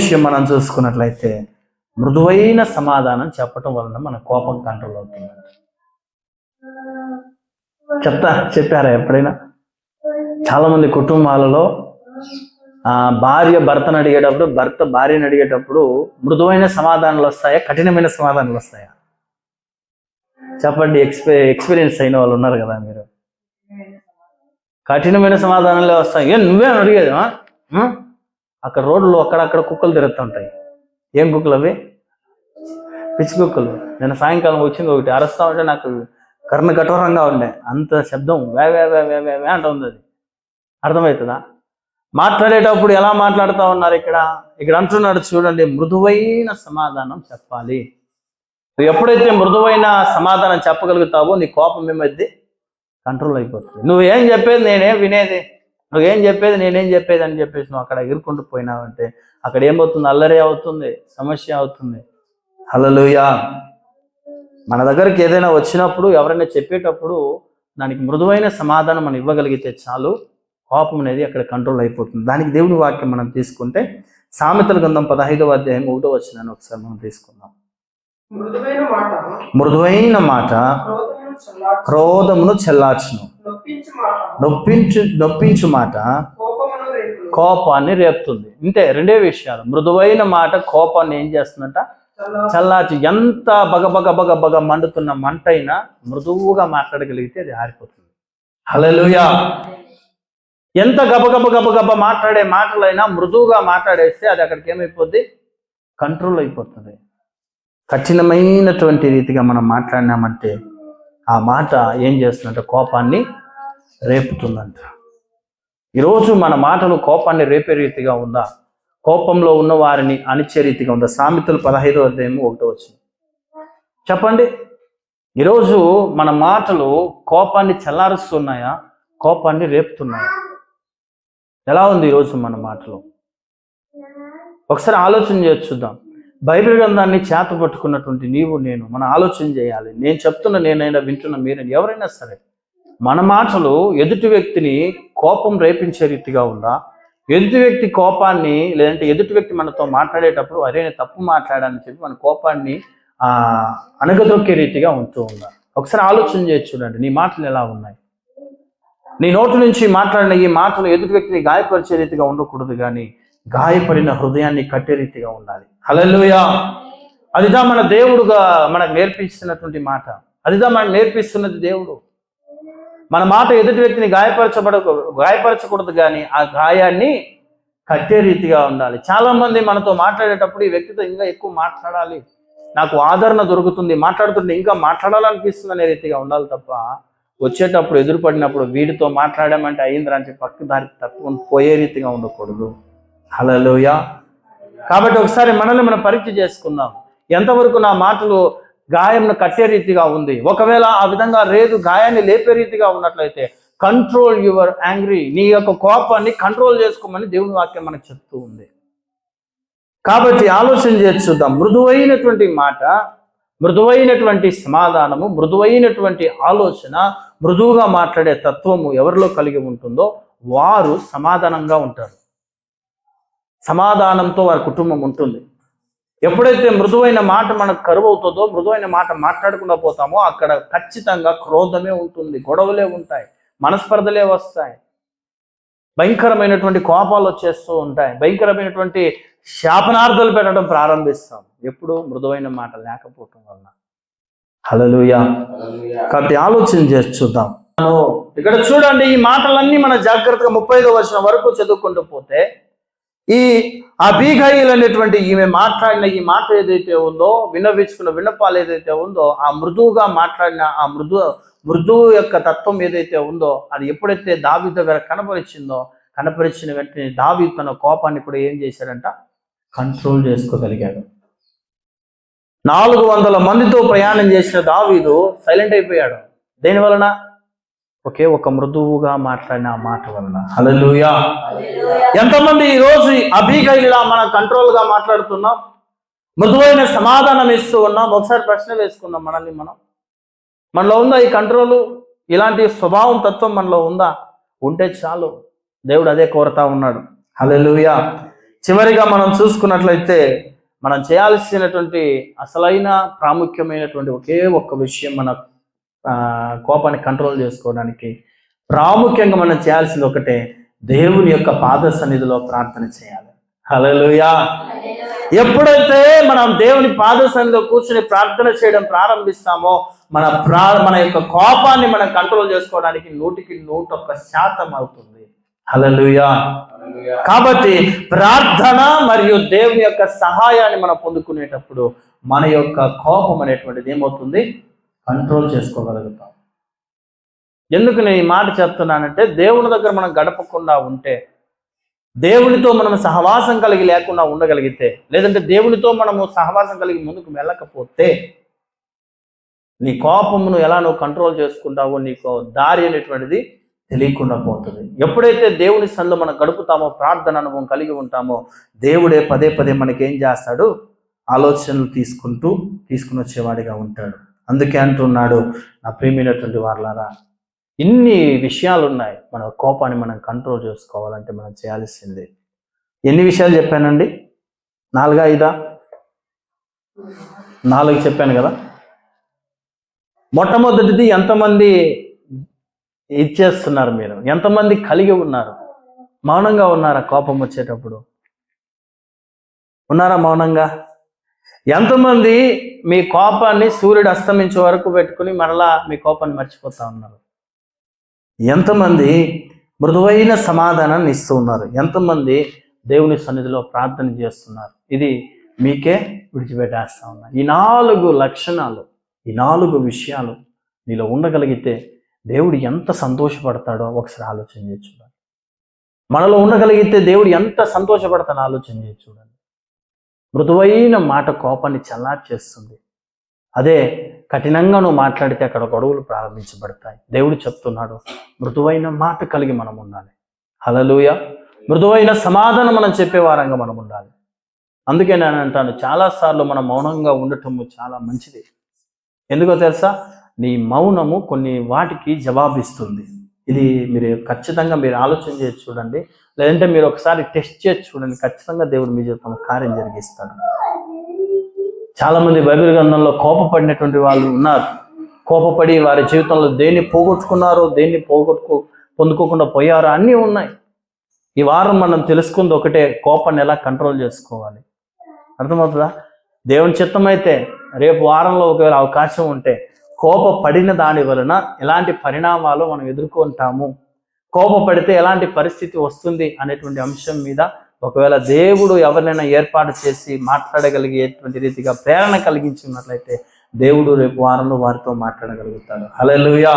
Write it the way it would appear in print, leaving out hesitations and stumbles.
విషయం మనం చూసుకున్నట్లయితే మృదువైన సమాధానం చెప్పటం వలన మన కోపం కంట్రోల్ అవుతుంది. చెప్పారా ఎప్పుడైనా? చాలా మంది కుటుంబాలలో భార్య భర్తను అడిగేటప్పుడు, భర్త భార్యను అడిగేటప్పుడు మృదువైన సమాధానాలు వస్తాయా, కఠినమైన సమాధానాలు వస్తాయా? చెప్పండి. ఎక్స్పీరియన్స్ అయిన వాళ్ళు ఉన్నారు కదా మీరు. కఠినమైన సమాధానాలే వస్తాయి. నువ్వేం అడిగేది? అక్కడ రోడ్లు అక్కడక్కడ కుక్కలు తిరుగుతుంటాయి. ఏం కుక్కలు అవి? పిచ్చి కుక్కలు. నేను సాయంకాలం వచ్చింది ఒకటి అరుస్తా ఉంటే నాకు కర్ణ కఠోరంగా ఉండే, అంత శబ్దం వే వే వే వే వే అంట ఉంది. అది అర్థమవుతుందా? మాట్లాడేటప్పుడు ఎలా మాట్లాడుతూ ఉన్నారు ఇక్కడ అంటున్నాడు చూడండి, మృదువైన సమాధానం చెప్పాలి. నువ్వు ఎప్పుడైతే మృదువైన సమాధానం చెప్పగలుగుతావో నీ కోపం ఏమైంది? కంట్రోల్ అయిపోతుంది. నువ్వేం చెప్పేది నేనేం వినేది, నువ్వేం చెప్పేది నేనేం చెప్పేది అని చెప్పేసి నువ్వు అక్కడ ఎగురుకుంటూ పోయినావంటే అక్కడ ఏమవుతుంది? అల్లరి అవుతుంది, సమస్య అవుతుంది. హల్లెలూయా. మన దగ్గరికి ఏదైనా వచ్చినప్పుడు, ఎవరైనా చెప్పేటప్పుడు దానికి మృదువైన సమాధానం మనం ఇవ్వగలిగితే చాలు, కోపం అనేది అక్కడ కంట్రోల్ అయిపోతుంది. దానికి దేవుని వాక్యం మనం తీసుకుంటే సామెతల గ్రంథం 15వ అధ్యాయం 1వ వచనాన్ని ఒకసారి మనం తీసుకుందాం. మృదువైన మాట క్రోధమును చెల్లార్చును, నొప్పించు మాట కోపాన్ని రేపుతుంది. ఇంతే, రెండే విషయాలు. మృదువైన మాట కోపాన్ని ఏం చేస్తుందంట? చల్లార్చి. ఎంత బగ మండుతున్న మంట అయినా మృదువుగా మాట్లాడగలిగితే అది ఆరిపోతుంది. హల్లెలూయా. ఎంత గబ మాట్లాడే మాటలైనా మృదువుగా మాట్లాడేస్తే అది అక్కడికి ఏమైపోద్ది? కంట్రోల్ అయిపోతుంది. కఠినమైనటువంటి రీతిగా మనం మాట్లాడినామంటే ఆ మాట ఏం చేస్తుందంటే కోపాన్ని రేపుతుందంట. ఈరోజు మన మాటలు కోపాన్ని రేపే రీతిగా ఉందా? కోపంలో ఉన్న వారిని అణిచే రీతిగా ఉందా? సామెతలు 15వ అధ్యాయం 1వ వచనం చెప్పండి. ఈరోజు మన మాటలు కోపాన్ని చల్లారుస్తున్నాయా, కోపాన్ని రేపుతున్నాయా? ఎలా ఉంది ఈరోజు మన మాటలు? ఒకసారి ఆలోచన చేసి చూద్దాం. బైబిల్ గ్రంథాన్ని చేత పట్టుకున్నటువంటి నీవు నేను మనం ఆలోచన చేయాలి. నేను చెప్తున్న, నేనైనా వింటున్న మీరైనా, ఎవరైనా సరే మన మాటలు ఎదుటి వ్యక్తిని కోపం రేపించే రీతిగా ఉందా? ఎదుటి వ్యక్తి కోపాన్ని, లేదంటే ఎదుటి వ్యక్తి మనతో మాట్లాడేటప్పుడు అరే తప్పు మాట్లాడాలని చెప్పి మన కోపాన్ని అణగదొక్కే రీతిగా ఉంటూ ఉందా? ఒకసారి ఆలోచన చేసి చూడండి. నీ మాటలు ఎలా ఉన్నాయి? నీ నోటి నుంచి మాట్లాడిన ఈ మాటలు ఎదుటి వ్యక్తిని గాయపరిచే రీతిగా ఉండకూడదు, కానీ గాయపడిన హృదయాన్ని కట్టే రీతిగా ఉండాలి. హల్లెలూయా. అదిదా మన దేవుడుగా మనకు నేర్పిస్తున్నటువంటి మాట. అదిదా మనకు నేర్పిస్తున్నది దేవుడు. మన మాట ఎదుటి వ్యక్తిని గాయపరచకూడదు, కానీ ఆ గాయాన్ని కట్టే రీతిగా ఉండాలి. చాలా మంది మనతో మాట్లాడేటప్పుడు ఈ వ్యక్తితో ఇంకా ఎక్కువ మాట్లాడాలి, నాకు ఆదరణ దొరుకుతుంది, మాట్లాడుతుంటే ఇంకా మాట్లాడాలనిపిస్తుంది అనే రీతిగా ఉండాలి తప్ప వచ్చేటప్పుడు ఎదురుపడినప్పుడు వీడితో మాట్లాడామంటే అయిందిరా అని చెప్పి పక్క దారికి తప్పుకొని పోయే రీతిగా ఉండకూడదు. హల్లెలూయా. కాబట్టి ఒకసారి మనల్ని మనం పరీక్ష చేసుకుందాం. ఎంతవరకు నా మాటలు గాయంను కట్టే రీతిగా ఉంది? ఒకవేళ ఆ విధంగా లేదు, గాయాన్ని లేపే రీతిగా ఉన్నట్లయితే కంట్రోల్ యువర్ యాంగ్రీ, నీ యొక్క కోపాన్ని కంట్రోల్ చేసుకోమని దేవుని వాక్యం మనకు చెప్తూ ఉంది. కాబట్టి ఆలోచన చేసి చూద్దాం. మృదువైనటువంటి మాట, మృదువైనటువంటి సమాధానము, మృదువైనటువంటి ఆలోచన, మృదువుగా మాట్లాడే తత్వము ఎవరిలో కలిగి ఉంటుందో వారు సమాధానంగా ఉంటారు. సమాధానంతో వారి కుటుంబం ఉంటుంది. ఎప్పుడైతే మృదువైన మాట మనకు కరువు అవుతుందో, మృదువైన మాట మాట్లాడకుండా పోతామో అక్కడ ఖచ్చితంగా క్రోధమే ఉంటుంది, గొడవలే ఉంటాయి, మనస్పర్ధలే వస్తాయి, భయంకరమైనటువంటి కోపాలు వచ్చేస్తూ ఉంటాయి, భయంకరమైనటువంటి శాపనార్థాలు పెట్టడం ప్రారంభిస్తాం. ఎప్పుడు? మృదువైన మాట లేకపోవటం వలన. హల్లెలూయా. కాబట్టి ఆలోచన చేసి చూద్దాం. ఇక్కడ చూడండి, ఈ మాటలన్నీ మన జాగ్రత్తగా 35వ వచనం వరకు చదువుకుంటూ పోతే ఈ అబీగయిల్ అనేటువంటి ఈమె మాట్లాడిన ఈ మాట ఏదైతే ఉందో, విన్నవించుకున్న విన్నపాలు ఏదైతే ఉందో, ఆ మృదువుగా మాట్లాడిన ఆ మృదువు యొక్క తత్వం ఏదైతే ఉందో అది ఎప్పుడైతే దావీదు దగ్గర కనపరిచిన వెంటనే దావీదు తన కోపాన్ని కూడా ఏం చేశాడంట? కంట్రోల్ చేసుకోగలిగాడు. 400 మందితో ప్రయాణం చేసిన దావీదు సైలెంట్ అయిపోయాడు. దేని వలన? ఒకే ఒక మృదువుగా మాట్లాడిన ఆ మాట వలన. హల్లెలూయా. ఎంతమంది ఈరోజు అబీగయిల్లా మనం కంట్రోల్గా మాట్లాడుతున్నాం, మృదువైన సమాధానం ఇస్తూ ఉన్నాం? ఒకసారి ప్రశ్న వేసుకుందాం మనల్ని మనం. మనలో ఉందా ఈ కంట్రోలు? ఇలాంటి స్వభావం, తత్వం మనలో ఉందా? ఉంటే చాలు, దేవుడు అదే కోరుతా ఉన్నాడు. హల్లెలూయా. చివరిగా మనం చూసుకున్నట్లయితే మనం చేయాల్సినటువంటి అసలైన ప్రాముఖ్యమైనటువంటి ఒకే ఒక్క విషయం, మన కోపాన్ని కంట్రోల్ చేసుకోవడానికి ప్రాముఖ్యంగా మనం చేయాల్సింది ఒకటే, దేవుని యొక్క పాద సన్నిధిలో ప్రార్థన చేయాలి. హల్లెలూయా. ఎప్పుడైతే మనం దేవుని పాద సన్నిధిలో కూర్చుని ప్రార్థన చేయడం ప్రారంభిస్తామో మన యొక్క కోపాన్ని మనం కంట్రోల్ చేసుకోవడానికి 100% అవుతుంది. హల్లెలూయా. కాబట్టి ప్రార్థన మరియు దేవుని యొక్క సహాయాన్ని మనం పొందుకునేటప్పుడు మన యొక్క కోపం అనేటువంటిది ఏమవుతుంది, కంట్రోల్ చేసుకోగలుగుతాం. ఎందుకు నేను ఈ మాట చెప్తున్నానంటే, దేవుని దగ్గర మనం గడపకుండా ఉంటే, దేవునితో మనం సహవాసం కలిగి లేకుండా ఉండగలిగితే, లేదంటే దేవునితో మనము సహవాసం కలిగి ముందుకు వెళ్ళకపోతే, నీ కోపమును ఎలా నువ్వు కంట్రోల్ చేసుకుంటావో నీకు దారి అనేటువంటిది తెలియకుండా పోతుంది. ఎప్పుడైతే దేవుని సన్నిధిలో మనం గడుపుతామో, ప్రార్థన అనుభవం కలిగి ఉంటామో, దేవుడే పదే పదే మనకేం చేస్తాడు, ఆలోచనలు తీసుకుని వచ్చేవాడిగా ఉంటాడు. అందుకే అంటున్నాడు, నా ప్రియమైనటువంటి వారలారా, ఇన్ని విషయాలు ఉన్నాయి. మన కోపాన్ని మనం కంట్రోల్ చేసుకోవాలంటే మనం చేయాల్సిందే. ఎన్ని విషయాలు చెప్పానండి? 4 చెప్పాను కదా. మొట్టమొదటిది, ఎంతమంది ఇచ్చేస్తున్నారు? మీరు ఎంతమంది కలిగి ఉన్నారు? మౌనంగా ఉన్నారా? కోపం వచ్చేటప్పుడు ఉన్నారా మౌనంగా? ఎంతమంది మీ కోపాన్ని సూర్యుడు అస్తమించే వరకు పెట్టుకుని మరలా మీ కోపాన్ని మర్చిపోతా ఉన్నారు? ఎంతమంది మృదువైన సమాధానాన్ని ఇస్తూ ఉన్నారు? ఎంతమంది దేవుని సన్నిధిలో ప్రార్థన చేస్తున్నారు? ఇది మీకే విడిచిపెట్టేస్తా ఉన్నా. ఈ 4 లక్షణాలు, ఈ 4 విషయాలు నీలో ఉండగలిగితే దేవుడు ఎంత సంతోషపడతాడో ఒకసారి ఆలోచన చేసి చూడండి. మనలో ఉండగలిగితే దేవుడు ఎంత సంతోషపడతాడో ఆలోచన చేసి చూడండి. మృదువైన మాట కోపాన్ని చల్లార్చేస్తుంది. అదే కఠినంగా నువ్వు మాట్లాడితే అక్కడ గొడవలు ప్రారంభించబడతాయి. దేవుడు చెప్తున్నాడు, మృదువైన మాట కలిగి మనం ఉండాలి. హల్లెలూయా. మృదువైన సమాధానం మనం చెప్పేవారంగా మనం ఉండాలి. అందుకే నేను అంటాను, చాలాసార్లు మనం మౌనంగా ఉండటము చాలా మంచిది. ఎందుకో తెలుసా? నీ మౌనము కొన్ని వాటికి జవాబిస్తుంది. ఇది ఖచ్చితంగా మీరు ఆలోచన చేసి చూడండి, లేదంటే మీరు ఒకసారి టెస్ట్ చేసి చూడండి. ఖచ్చితంగా దేవుడు మీ జీవితంలో కార్యం జరిగిస్తాడు. చాలా మంది బైబిల్ గ్రంథంలో కోపపడినటువంటి వాళ్ళు ఉన్నారు. కోపపడి వారి జీవితంలో దేన్ని పోగొట్టుకున్నారో, దేన్ని పొందుకోకుండా పోయారో అన్నీ ఉన్నాయి. ఈ వారం మనం తెలుసుకుంది ఒకటే, కోపాన్ని ఎలా కంట్రోల్ చేసుకోవాలి. అర్థమవుతుందా? దేవుని చిత్తం అయితే రేపు వారంలో ఒకవేళ అవకాశం ఉంటే, కోపపడిన దాని వలన ఎలాంటి పరిణామాలు మనం ఎదుర్కొంటాము, కోపపడితే ఎలాంటి పరిస్థితి వస్తుంది అనేటువంటి అంశం మీద ఒకవేళ దేవుడు ఎవరినైనా ఏర్పాటు చేసి మాట్లాడగలిగేటువంటి రీతిగా ప్రేరణ కలిగించినట్లయితే దేవుడు రేపు వారంలో వారితో మాట్లాడగలుగుతాడు. హల్లెలూయా.